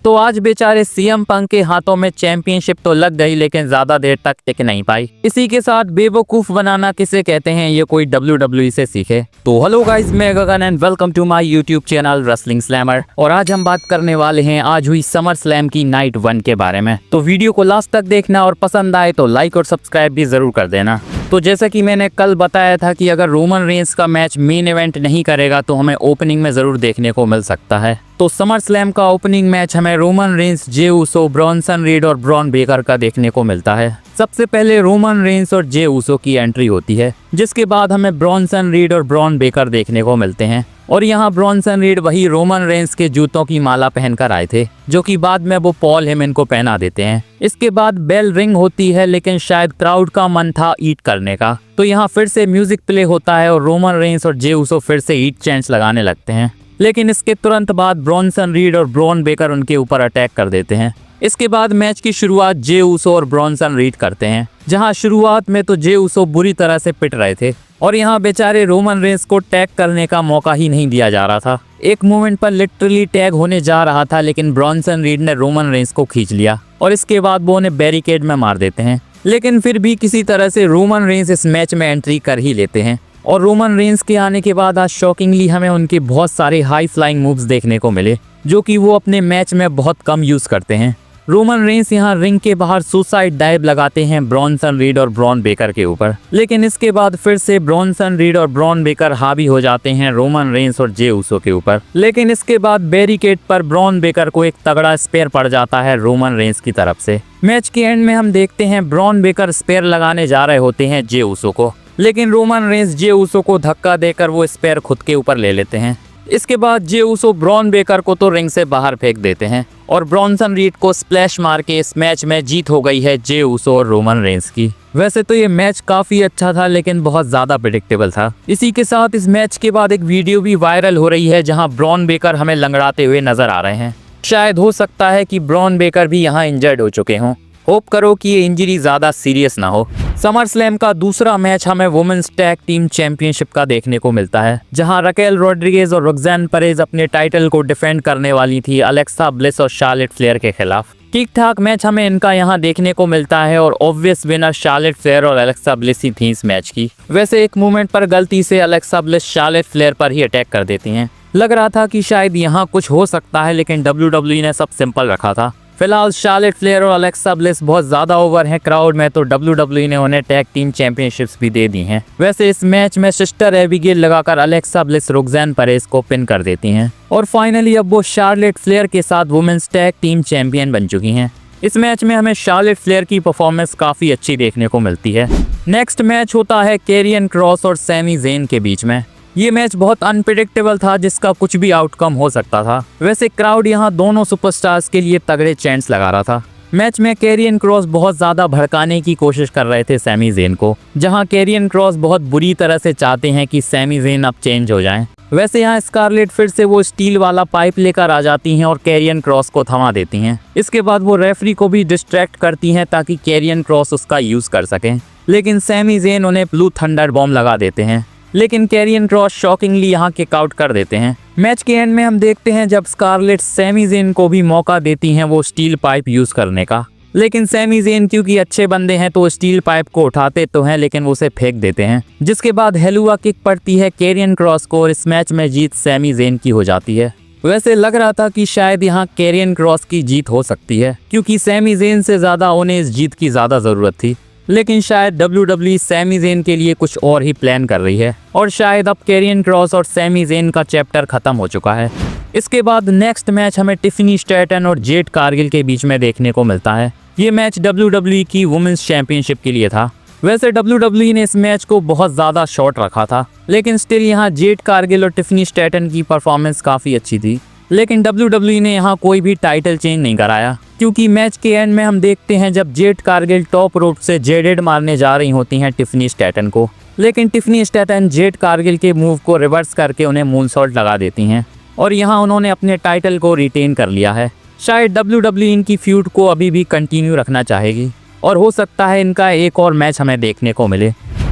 तो आज बेचारे सीएम पंक के हाथों में चैंपियनशिप तो लग गई, लेकिन ज्यादा देर तक टिक नहीं पाई। इसी के साथ बेवकूफ बनाना किसे कहते हैं, ये कोई WWE से सीखे। तो हेलो गाइस, मैं Gagan and welcome to my YouTube channel wrestling slammer. और आज हम बात करने वाले हैं आज हुई समर स्लैम की नाइट 1 के बारे में। तो वीडियो को लास्ट तक देखना और पसंद आए तो लाइक और सब्सक्राइब भी जरूर कर देना। तो जैसा कि मैंने कल बताया था कि अगर रोमन रेंस का मैच मेन इवेंट नहीं करेगा तो हमें ओपनिंग में जरूर देखने को मिल सकता है। तो समर स्लैम का ओपनिंग मैच हमें Roman Reigns, Jey Uso, Bronson read और ब्रॉन बेकर का देखने को मिलता है। सबसे पहले रोमन रेंस और जे ऊसो की एंट्री होती है, जिसके बाद हमें ब्रॉनसन रीड और ब्रॉन बेकर देखने को मिलते हैं। और यहाँ ब्रॉनसन रीड वही रोमन रेंस के जूतों की माला पहनकर आए थे, जो कि बाद में वो पॉल हेमन को पहना देते हैं। इसके बाद बेल रिंग होती है, लेकिन शायद क्राउड का मन था ईट करने का, तो यहाँ फिर से म्यूजिक प्ले होता है और रोमन रेंस और जे ऊसो फिर से ईट चैंट्स लगाने लगते हैं। लेकिन इसके तुरंत बाद ब्रॉनसन रीड और ब्रॉन बेकर उनके ऊपर अटैक कर देते हैं। इसके बाद मैच की शुरुआत जे ऊसो और ब्रॉनसन रीड करते हैं, जहां शुरुआत में तो जे ऊसो बुरी तरह से पिट रहे थे और यहां बेचारे रोमन रेंस को टैग करने का मौका ही नहीं दिया जा रहा था। एक मोमेंट पर लिटरली टैग होने जा रहा था, लेकिन ब्रॉनसन रीड ने रोमन रेंस को खींच लिया और इसके बाद वो उन्हें बैरिकेड में मार देते हैं। लेकिन फिर भी किसी तरह से रोमन रेंस इस मैच में एंट्री कर ही लेते हैं। और रोमन रेंस के आने के बाद आज शॉकिंगली हमें उनके बहुत सारे हाई फ्लाइंग मूव्स देखने को मिले, जो कि वो अपने मैच में बहुत कम यूज करते हैं। रोमन रेंस यहाँ रिंग के बाहर सुसाइड डाइव लगाते हैं ब्रॉनसन रीड और ब्रॉन बेकर के ऊपर, लेकिन इसके बाद फिर से ब्रॉनसन रीड और ब्रॉन बेकर हावी हो जाते हैं रोमन रेंस और जे ऊसो के ऊपर। लेकिन इसके बाद बैरिकेड पर ब्रॉन बेकर को एक तगड़ा स्पेयर पड़ जाता है रोमन रेंस की तरफ से। मैच के एंड में हम देखते हैं ब्रॉन बेकर स्पेयर लगाने जा रहे होते हैं जे ऊसो को, लेकिन रोमन रेंस जे ऊसो को धक्का देकर वो स्पेयर खुद के ऊपर ले लेते हैं। इसके बाद जे ऊसो ब्रॉन बेकर को तो रिंग से बाहर फेंक देते हैं और ब्रॉनसन रीड को स्प्लैश मार के इस मैच में जीत हो गई है जे ऊसो और रोमन रेंस की। वैसे तो ये मैच काफी अच्छा था, लेकिन बहुत ज्यादा प्रेडिक्टेबल था। इसी के साथ इस मैच के बाद एक वीडियो भी वायरल हो रही है, जहां ब्रॉन बेकर हमें लंगड़ाते हुए नजर आ रहे हैं। शायद हो सकता है कि ब्रॉन बेकर भी यहाँ इंजर्ड हो चुके हों। होप करो कि ये इंजरी ज्यादा सीरियस ना हो। समर स्लैम का दूसरा मैच हमें वुमेन्स टैग टीम चैंपियनशिप का देखने को मिलता है, जहां रकेल रोड्रिगेज और रोक्सेन पेरेज अपने टाइटल को डिफेंड करने वाली थी अलेक्सा ब्लिस और शार्लेट फ्लेयर के खिलाफ। ठीक ठाक मैच हमें इनका यहाँ देखने को मिलता है और ऑब्वियस विनर शार्लेट फ्लेयर और अलेक्सा ब्लिस ही थी इस मैच की। वैसे एक मोमेंट पर गलती से अलेक्सा ब्लिस शार्लेट फ्लेयर पर ही अटैक कर देती हैं। लग रहा था कि शायद यहाँ कुछ हो सकता है, लेकिन WWE ने सब सिंपल रखा था। फिलहाल शार्लेट फ्लेयर और अलेक्सा ब्लिस बहुत ज्यादा ओवर हैं क्राउड में, तो WWE ने उन्हें टैग टीम चैंपियनशिप्स भी दे दी हैं। वैसे इस मैच में सिस्टर एबिगेल लगाकर अलेक्सा ब्लिस रोक्सेन पेरेज को पिन कर देती हैं और फाइनली अब वो शार्लेट फ्लेयर के साथ वुमेन्स टैग टीम चैंपियन बन चुकी हैं। इस मैच में हमें शार्लेट फ्लेयर की परफॉर्मेंस काफी अच्छी देखने को मिलती है। नेक्स्ट मैच होता है कैरियन क्रॉस और सैमी ज़ेन के बीच में। ये मैच बहुत अनप्रेडिक्टेबल था, जिसका कुछ भी आउटकम हो सकता था। वैसे क्राउड यहाँ दोनों सुपरस्टार्स के लिए तगड़े चैंट्स लगा रहा था। मैच में कैरियन क्रॉस बहुत ज्यादा भड़काने की कोशिश कर रहे थे सैमी ज़ेन को, जहां कैरियन क्रॉस बहुत बुरी तरह से चाहते हैं कि सैमी ज़ेन अब चेंज हो जाएं। वैसे यहाँ स्कारलेट फिर से वो स्टील वाला पाइप लेकर आ जाती हैं और कैरियन क्रॉस को थमा देती हैं। इसके बाद वो रेफरी को भी डिस्ट्रैक्ट करती हैं ताकि कैरियन क्रॉस उसका यूज कर सकें, लेकिन सैमी ज़ेन उन्हें ब्लू थंडर बॉम्ब लगा देते हैं, लेकिन कैरियन क्रॉस शॉकिंगली यहाँ किक आउट कर देते हैं। मैच के एंड में हम देखते हैं जब स्कारलेट सैमी ज़ेन को भी मौका देती हैं वो स्टील पाइप यूज करने का, लेकिन सैमी ज़ेन क्योंकि अच्छे बंदे हैं तो स्टील पाइप को उठाते तो हैं, लेकिन उसे फेंक देते हैं। जिसके बाद हेलुआ किक पड़ती है कैरियन क्रॉस को और इस मैच में जीत सैमी ज़ेन की हो जाती है। वैसे लग रहा था कि शायद यहाँ कैरियन क्रॉस की जीत हो सकती है, क्योंकि सैमी ज़ेन से ज्यादा उन्हें इस जीत की ज्यादा जरूरत थी। लेकिन शायद WWE सैमी ज़ेन के लिए कुछ और ही प्लान कर रही है और शायद अब कैरियन क्रॉस और सैमी ज़ेन का चैप्टर खत्म हो चुका है। इसके बाद नेक्स्ट मैच हमें टिफनी स्टैटन और जेड कारगिल के बीच में देखने को मिलता है। ये मैच WWE की वुमेन्स चैंपियनशिप के लिए था। वैसे WWE ने इस मैच को बहुत ज्यादा शॉर्ट रखा था, लेकिन स्टिल यहाँ जेड कारगिल और टिफनी स्टैटन की परफॉर्मेंस काफी अच्छी थी। लेकिन WWE ने यहाँ कोई भी टाइटल चेंज नहीं कराया, क्योंकि मैच के एंड में हम देखते हैं जब जेड कारगिल टॉप रोप से जेडेड मारने जा रही होती हैं टिफनी स्टैटन को, लेकिन टिफनी स्टैटन जेड कारगिल के मूव को रिवर्स करके उन्हें मूनसॉल्ट लगा देती हैं और यहाँ उन्होंने अपने टाइटल को रिटेन कर लिया है। शायद WWE इनकी फ्यूड को अभी भी कंटिन्यू रखना चाहेगी और हो सकता है इनका एक और मैच हमें देखने को मिले।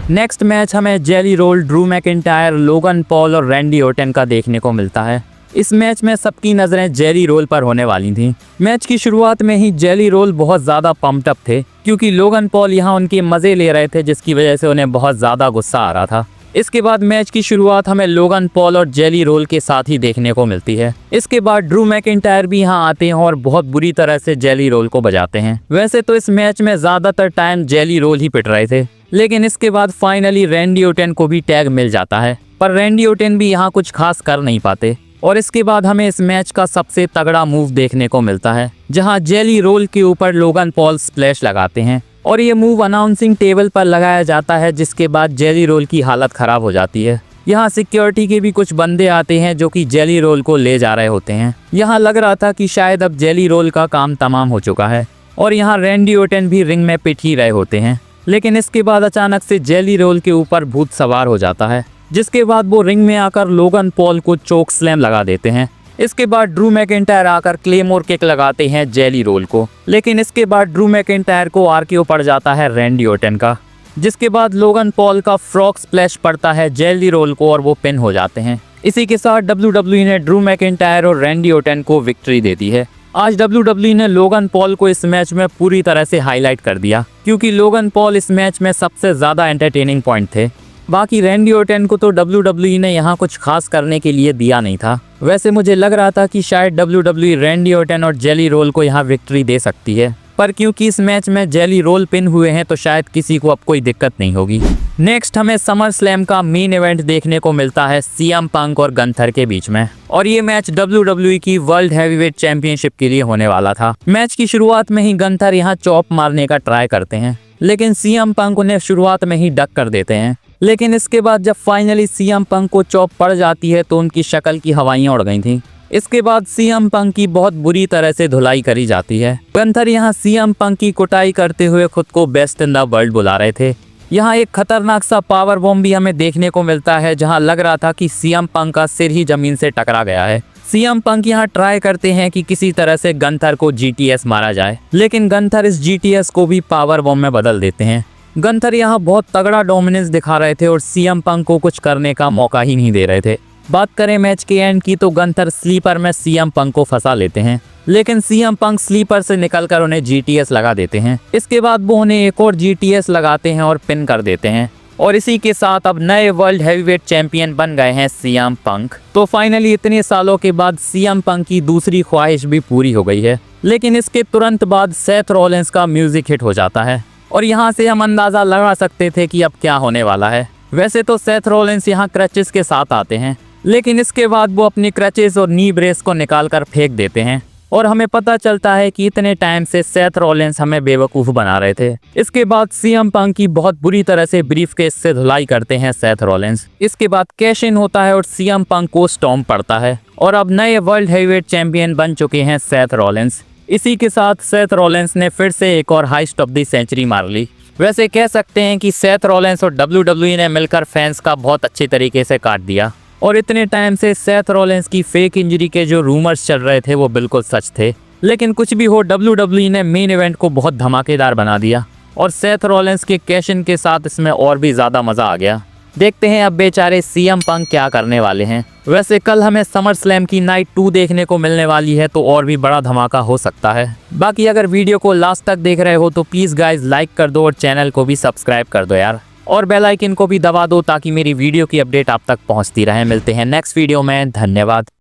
नेक्स्ट मैच हमें Jelly Roll, Drew McIntyre, Logan Paul और रैंडी ऑर्टन का देखने को मिलता है। इस मैच में सबकी नजरें जेली रोल पर होने वाली थीं। मैच की शुरुआत में ही जेली रोल बहुत ज्यादा पम्प्ड अप थे क्योंकि लोगन पॉल यहाँ उनके मजे ले रहे थे, जिसकी वजह से उन्हें बहुत ज्यादा गुस्सा आ रहा था। इसके बाद मैच की शुरुआत हमें लोगन पॉल और जेली रोल के साथ ही देखने को मिलती है। इसके बाद ड्रू मैकिंटायर भी यहाँ आते हैं और बहुत बुरी तरह से जेली रोल को बजाते हैं। वैसे तो इस मैच में ज्यादातर टाइम जेली रोल ही पिट रहे थे, लेकिन इसके बाद फाइनली रैंडी ओर्टन को भी टैग मिल जाता है, पर रैंडी ओर्टन भी यहाँ कुछ खास कर नहीं पाते। और इसके बाद हमें इस मैच का सबसे तगड़ा मूव देखने को मिलता है, जहां जेली रोल के ऊपर लोगन पॉल स्प्लैश लगाते हैं और ये मूव अनाउंसिंग टेबल पर लगाया जाता है, जिसके बाद जेली रोल की हालत खराब हो जाती है। यहाँ सिक्योरिटी के भी कुछ बंदे आते हैं जो कि जेली रोल को ले जा रहे होते हैं। यहाँ लग रहा था कि शायद अब जेली रोल का काम तमाम हो चुका है और यहाँ रैंडी ओर्टन भी रिंग में पिट ही रहे होते हैं, लेकिन इसके बाद अचानक से जेली रोल के ऊपर भूत सवार हो जाता है, जिसके बाद वो रिंग में आकर लोगन पॉल को चोक स्लैम लगा देते हैं। इसके बाद ड्रू मैकिंटायर आकर क्लेमोर किक लगाते हैं जेली रोल को, लेकिन इसके बाद ड्रू मैकिंटायर को आरकेओ पड़ जाता है रैंडी ओर्टन का, जिसके बाद लोगन पॉल का फ्रॉग स्प्लैश पड़ता है जेली रोल को और वो पिन हो जाते हैं। इसी के साथ WWE ने ड्रू मैकिंटायर और रैंडी ओर्टन को विक्ट्री दे दी है। आज WWE ने लोगन पॉल को इस मैच में पूरी तरह से हाईलाइट कर दिया, क्योंकि लोगन पॉल इस मैच में सबसे ज्यादा एंटरटेनिंग पॉइंट थे। बाकी रैंडी ओर्टन को तो WWE ने यहाँ कुछ खास करने के लिए दिया नहीं था। वैसे मुझे लग रहा था कि शायद WWE रैंडी ओर्टन और जेली रोल को यहाँ विक्ट्री दे सकती है, पर क्योंकि इस मैच में जेली रोल पिन हुए हैं तो शायद किसी को अब कोई दिक्कत नहीं होगी। नेक्स्ट हमें समर स्लैम का मेन इवेंट देखने को मिलता है CM पंक और गंथर के बीच में, और ये मैच WWE की वर्ल्ड हैवीवेट चैंपियनशिप के लिए होने वाला था। मैच की शुरुआत में ही गंथर यहाँ चॉप मारने का ट्राई करते हैं, लेकिन CM पंक उन्हें शुरुआत में ही डक कर देते हैं। लेकिन इसके बाद जब फाइनली CM पंक को चॉप पड़ जाती है तो उनकी शक्ल की हवाइयाँ उड़ गई थीं। इसके बाद CM पंक की बहुत बुरी तरह से धुलाई करी जाती है। गंथर यहाँ CM पंक की कुटाई करते हुए खुद को बेस्ट इन द वर्ल्ड बुला रहे थे। यहाँ एक खतरनाक सा पावर बॉम्ब भी हमें देखने को मिलता है, जहाँ लग रहा था कि CM पंक का सिर ही जमीन से टकरा गया है। CM पंक यहाँ ट्राई करते हैं कि किसी तरह से गंथर को GTS मारा जाए, लेकिन गंथर इस GTS को भी पावर बॉम्ब में बदल देते हैं। गंथर यहाँ बहुत तगड़ा डोमिनेंस दिखा रहे थे और CM पंक को कुछ करने का मौका ही नहीं दे रहे थे। बात करें मैच के एंड की तो गंथर स्लीपर में CM पंक को फंसा लेते हैं, लेकिन CM पंक स्लीपर से निकलकर उन्हें GTS लगा देते हैं। इसके बाद वो उन्हें एक और GTS लगाते हैं और पिन कर देते हैं, और इसी के साथ अब नए वर्ल्ड हैवीवेट चैंपियन बन गए हैं CM पंक। तो फाइनली इतने सालों के बाद CM पंक की दूसरी ख्वाहिश भी पूरी हो गई है। लेकिन इसके तुरंत बाद सेथ रॉलिंस का म्यूजिक हिट हो जाता है और यहाँ से हम अंदाजा लगा सकते थे कि अब क्या होने वाला है। वैसे तो सेथ रॉलिंस यहाँ क्रचेस के साथ आते हैं, लेकिन इसके बाद वो अपनी क्रचेस और नी ब्रेस को निकालकर फेंक देते हैं और हमें पता चलता है कि इतने टाइम से सेथ रॉलिंस हमें बेवकूफ़ बना रहे थे। इसके बाद CM पंक की बहुत बुरी तरह से ब्रीफकेस से धुलाई करते हैं सेथ रॉलिंस। इसके बाद कैश इन होता है और CM पंक को स्टॉर्म पड़ता है और अब नए वर्ल्ड हैवीवेट चैंपियन बन चुके हैं सेथ रॉलिंस। इसी के साथ सेथ रॉलिंस ने फिर से एक और हाइस्ट ऑफ द सेंचुरी मार ली। वैसे कह सकते हैं कि सेथ रॉलिंस और WWE ने मिलकर फैंस का बहुत अच्छे तरीके से काट दिया, और इतने टाइम से सेथ रॉलिंस की फेक इंजरी के जो रूमर्स चल रहे थे वो बिल्कुल सच थे। लेकिन कुछ भी हो, WWE ने मेन इवेंट को बहुत धमाकेदार बना दिया और सेथ रॉलिंस के कैश इन के साथ इसमें और भी ज़्यादा मज़ा आ गया। देखते हैं अब बेचारे CM पंक क्या करने वाले हैं। वैसे कल हमें समर स्लैम की नाइट 2 देखने को मिलने वाली है, तो और भी बड़ा धमाका हो सकता है। बाकी अगर वीडियो को लास्ट तक देख रहे हो तो प्लीज़ गाइज लाइक कर दो और चैनल को भी सब्सक्राइब कर दो यार, और बेल आइकन को भी दबा दो ताकि मेरी वीडियो की अपडेट आप तक पहुंचती रहे। मिलते हैं नेक्स्ट वीडियो में, धन्यवाद।